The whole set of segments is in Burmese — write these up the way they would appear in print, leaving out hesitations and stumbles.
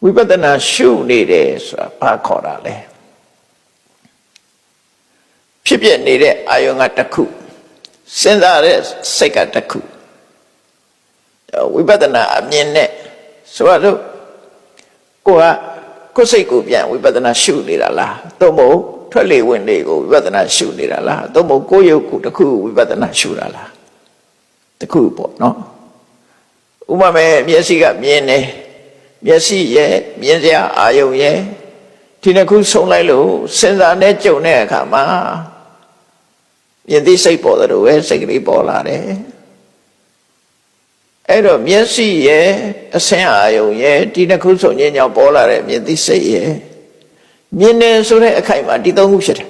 ဝိပဿနာရှုနေတယ်ဆိုတာဘာခေါ်တာလဲဖြစ်ပြနေတဲ့အာယုံကတစ်ခုစဉ်းစားတဲ့စိတ်ကတစ်ခုဝိပဿနာအမြင်နဲ့ဆိုတော့ကိုယ်စိတ်ကိုပြန်ဝိပဿနာရှုနေတာလားသို့မဟုတ်ထွက်လေဝင်လေကိုဝိပဿနာရှုနေတာလားသို့မဟုတ်ကိုယ်ရုပ်ကိုတစ်ခုဝိပဿနာရှုတာလားတစ်ခုပေါ့နော်ဥပမာမျက်စိကမြင်တယ်မျက်စိရဲ့မြင်စရာအာယုံရဲ့ဒီနှစ်ခုဆုံးလိုက်လို့စဉ်းစားနဲ့ကြုံတဲ့အခါမှာမြင်သိစိတ်ပေါ်တယ်လို့ပဲစိတ်ကလေးပေါ်လာတယ်အဲ့တော့မျက်စိရဲ့အဆင်းအာယုံရဲ့ဒီနှစ်ခုဆုံးခြင်းကြောင့်ပေါ်လာတဲ့မြင်သိစိတ်ရဲ့မြင်တယ်ဆိုတဲ့အခိုက်မှာဒီသုံးခုဖြစ်တယ်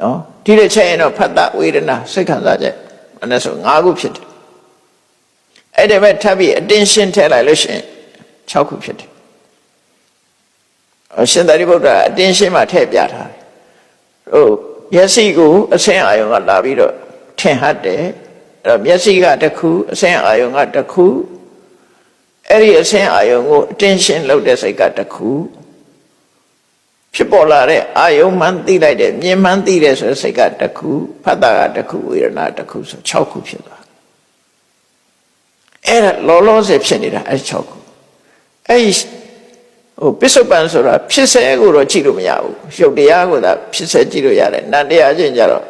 နော်ဒီတစ်ချက်ရင်တော့ဖတ်တာဝေဒနာစိတ်ခံစားချက်အဲ့ဒါဆို၅ခုဖြစ်တယ်အဲ့ဒါပဲထပ်ပြီးအတင်းရှင်းထည့်လိုက်လို့ရှိရင်6ခုဖြစ်တယ်ရှင်သာရိပုတ္တရာအတင်းရှင်းမှထည့်ပြထားတယ်မျက်စိကိုအဆင်းအာယုံကလာပြီးတော့ထင်ဟတ်တယ်အဲ့တော့မျက်စိကတစ်ခုအဆင်းအာယုံကတစ်ခုအဲ့ဒီအဆင်းအာယုံကိုအတင်းရှင်းလုပ်တဲ့စိတ်ကတစ်ခုဖြစ်ပေါ်လာတဲ့အာယုံမှန်းသိလိုက်တဲ့မြင်မှန်းသိတဲ့ဆိုတဲ့စိတ်ကတစ်ခုဖတ်တာကတစ်ခုဝေဒနာတစ်ခုဆို6ခုဖြစ်သွားအဲ့ဒါလောလောဆယ်ဖြစ်နေတာအဲ့6ခုအဲ့ပစ္စုပန်ဆိုတာဖြစ်စေကိုတော့ကြည့်လို့မရဘူးရုပ်တရားကိုသာဖြစ်စေကြည့်လို့ရတယ်နံတရားချင်းကြတော့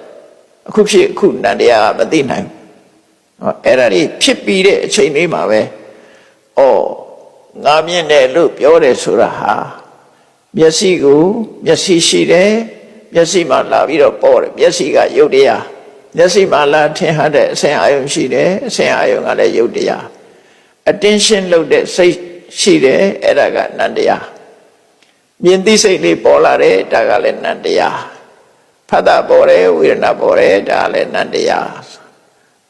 အခုဖြစ်အခုနံတရားကမသိနိုင်ဘူးအဲ့ဒါလေးဖြစ်ပြီးတဲ့အချိန်လေးမှာပဲငါမြင်တယ်လို့ပြောတယ်ဆိုတာဟာမျက်စိကိုမျက်စိရှိတယ်မျက်စိမှာလာပြီးတော့ပေါ်တယ်မျက်စိကရုပ်တရားမျက်စိမှာလာထင်ဟတဲ့အဆင်းအာယုံရှိတယ်အဆင်းအာယုံကလည်းရုပ်တရား attention လုပ်တဲ့စိတ်ရှိတယ်အဲ့ဒါကနံတရားမြင်သိစိတ်လေးပေါ်လာတယ်ဒါကလည်းနံတရားဖတ်တာပေါ်တယ်ဝေဒနာပေါ်တယ်ဒါကလည်းနံတရား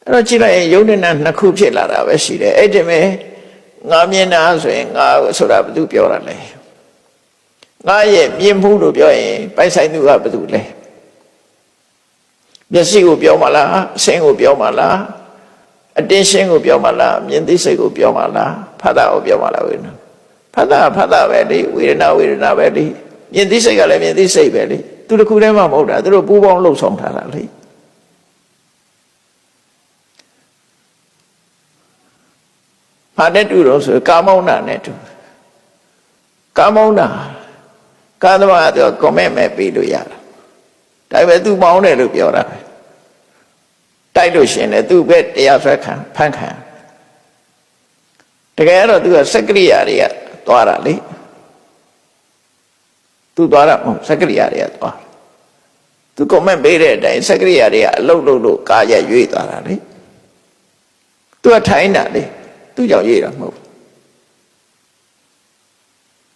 အဲ့တော့ကြည့်လိုက်ရင်ယုံနဲ့နံနှစ်ခုဖြစ်လာတာပဲရှိတယ်အဲ့ဒီမဲ့ငါမြင်တာဆိုရင်ငါဆိုတာဘယ်သူပြောတာလဲငါရဲ့မြင်မှုလို့ပြောရင်ပိုင်ဆိုင်သူကဘယ်သူလဲမျက်စိကိုပြောမှလားအဆင်းကိုပြောမှလားအတင်းရှင်းကိုပြောမှလားမြင်သိစိတ်ကိုပြောမှလားဖတ်တာကိုပြောမှလားဝေဒနာဖတ်တာပဲလေဝေဒနာပဲလေမြင်သိစိတ်ကလည်းမြင်သိစိတ်ပဲလေသူတစ်ခုတည်းမှမဟုတ်တာသူတို့ပူးပေါင်းလှုပ်ဆောင်ထားတာလေဘာနဲ့တူတော့ဆိုကာမောင်းတာနဲ့တူကာမောင်းတာကာသမားကတော့ကွန်မန့်မဲ့ပေးလို့ရတာဒါပေမဲ့သူမောင်းတယ်လို့ပြောတာပဲတိုက်လို့ရှင်လေသူပဲတရားဆွဲခံဖန်ခံတကယ်တော့သူကစက္ကရိယာတွေကသွားတာလေသူသွားတာမဟုတ်စက္ကရိယာတွေကသွားသူကွန်မန့်ပေးတဲ့အတိုင်းစက္ကရိယာတွေကအလုတ်လို့ကာရက်ရွေ့သွားတာလေသူကထိုင်းတာလေသူကြောင့်ရွေ့တာမဟုတ်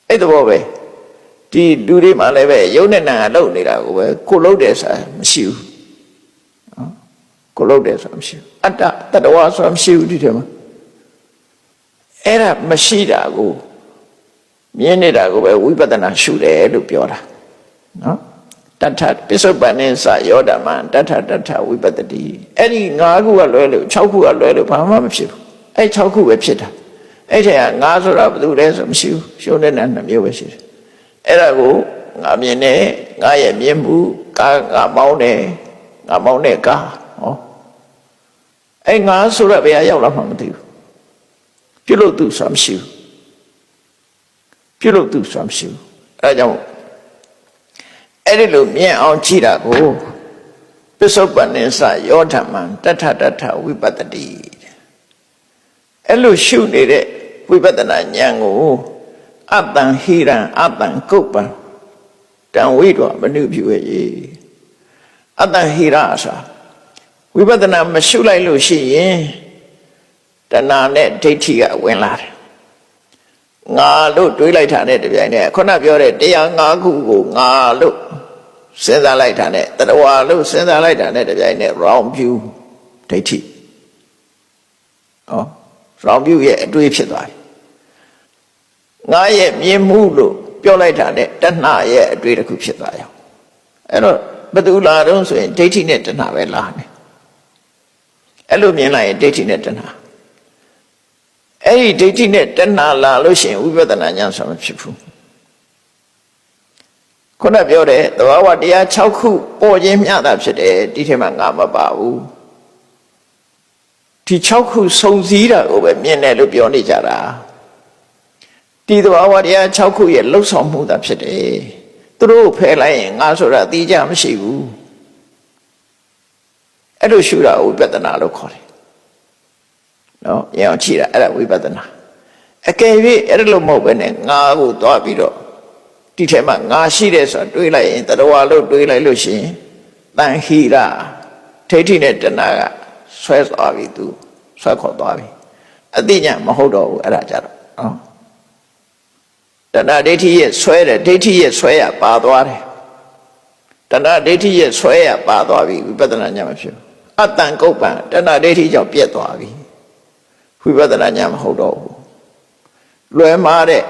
အဲ့တော့ပဲဒီလူတွေမှလည်းပဲယုံနဲ့နံကလှုပ်နေတာကိုပဲကိုလှုပ်တယ်ဆိုတာမရှိဘူးနော်ကိုလှုပ်တယ်ဆိုတာမရှိဘူးအတ္တတတဝါဆိုတာမရှိဘူးဒီထဲမှာအဲ့ဒါမရှိတာကိုမြင်နေတာကိုပဲဝိပဿနာရှုတယ်လို့ပြောတာနော်တထပစ္စုပ္ပန်နဲ့စယောဓမ္မတထဝိပတ္တိအဲ့ဒီ5ခုကလွဲလို့6ခုကလွဲလို့ဘာမှမဖြစ်ဘူးအဲ့6ခုပဲဖြစ်တာအဲ့ထဲက5ဆိုတာဘယ်သူလဲဆိုမရှိဘူးရှုံးတဲ့နံ2မျိုးပဲရှိတယ်အဲ့ဒါကိုငါမြင်တယ်ငါရဲ့မြင်မှုငါမောင်းတယ်ငါမောင်းတဲ့ကားဟောအဲ့ငါဆိုတော့ဘယ်ရောက်လာမှမသိဘူးပြုလို့သူဆိုတာမရှိဘူးပြုလို့သူဆိုတာမရှိဘူးအဲ့ဒါကြောင့်အဲ့ဒီလိုမြင်အောင်ကြည့်တာကိုပစ္စုပ္ပန်နိစ္စယောဓမ္မံတထဝိပတ္တိအဲ့လိုရှုနေတဲ့ဝိပဿနာဉာဏ်ကိုအတ္တံဟိရံအတ္တံကုပ္ပံတံဝိတောမနုပြုရဲ့အတ္တဟိရဆိုဝိပဿနာမရှုလိုက်လို့ရှိရင်တဏှာနဲ့ဒိဋ္ဌိကဝင်လာတယ်ငါလို့တွေးလိုက်တာနဲ့တပြိုင်နက်ခုနပြောတဲ့တရား5ခုကိုငါလို့စဉ်းစားလိုက်တာနဲ့တတဝါလို့စဉ်းစားလိုက်တာနဲ့တပြိုင်နက် round view ဒိဋ္ဌိround view ရဲ့အတွေးဖြစ်သွားတယ်ငါရဲ့မြင်မှုလို့ပြောလိုက်တာနဲ့တဏှာရဲ့အတွေ့တစ်ခုဖြစ်သွားရောအဲ့တော့ဘယ်သူလာတော့ဆိုရင်ဒိဋ္ဌိနဲ့တဏှာပဲလာတယ်အဲ့လိုမြင်လိုက်ရင်ဒိဋ္ဌိနဲ့တဏှာ အဲ့ဒီဒိဋ္ဌိနဲ့တဏှာလာလို့ရှိရင်ဝိပဿနာဉာဏ်ဆိုမဖြစ်ဘူးခုနပြောတဲ့သဘာဝတရား6ခုပေါ်ခြင်းမျှတာဖြစ်တယ်ဒီထဲမှာငါမပါဘူးဒီ6ခုစုံစည်းတာကိုပဲမြင်တယ်လို့ပြောနေကြတာဒီသဘာဝတရား6ခုရဲ့လှုပ်ဆောင်မှုသာဖြစ်တယ်သူတို့ဖယ်လိုက်ရင်ငါဆိုတာသိကြမရှိဘူးအဲ့လိုရှုတာဝိပဿနာလို့ခေါ်တယ်နော်ရအောင်ကြည့်တာအဲ့ဒါဝိပဿနာအကယ်၍အဲ့လိုမဟုတ်ပဲနဲ့ငါကိုသွားပြီးတော့ဒီထဲမှာငါရှိတယ်ဆိုတာတွေးလိုက်ရင်တတဝါလို့တွေးလိုက်လို့ရှိရင်တန်ဟိရဒိဋ္ဌိနဲ့တဏှာကဆွဲသွားပြီသူဆွဲခေါ်သွားပြီအတိညာမဟုတ်တော့ဘူးအဲ့ဒါကြတော့နော်တဏှာဒိဋ္ဌိရဲ့ဆွဲတယ်ဒိဋ္ဌိရဲ့ဆွဲရပါသွားတယ်တဏှာဒိဋ္ဌိရဲ့ဆွဲရပါသွားပြီဝိပဿနာဉာဏ်မဖြစ်ဘူးအတန်ကုပ္ပံတဏှာဒိဋ္ဌိကြောင့်ပြက်သွားပြီဝိပဿနာဉာဏ်မဟုတ်တော့ဘူးလွယ်မားတဲ့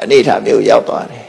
အနေအထားမျိုးရောက်သွားတယ်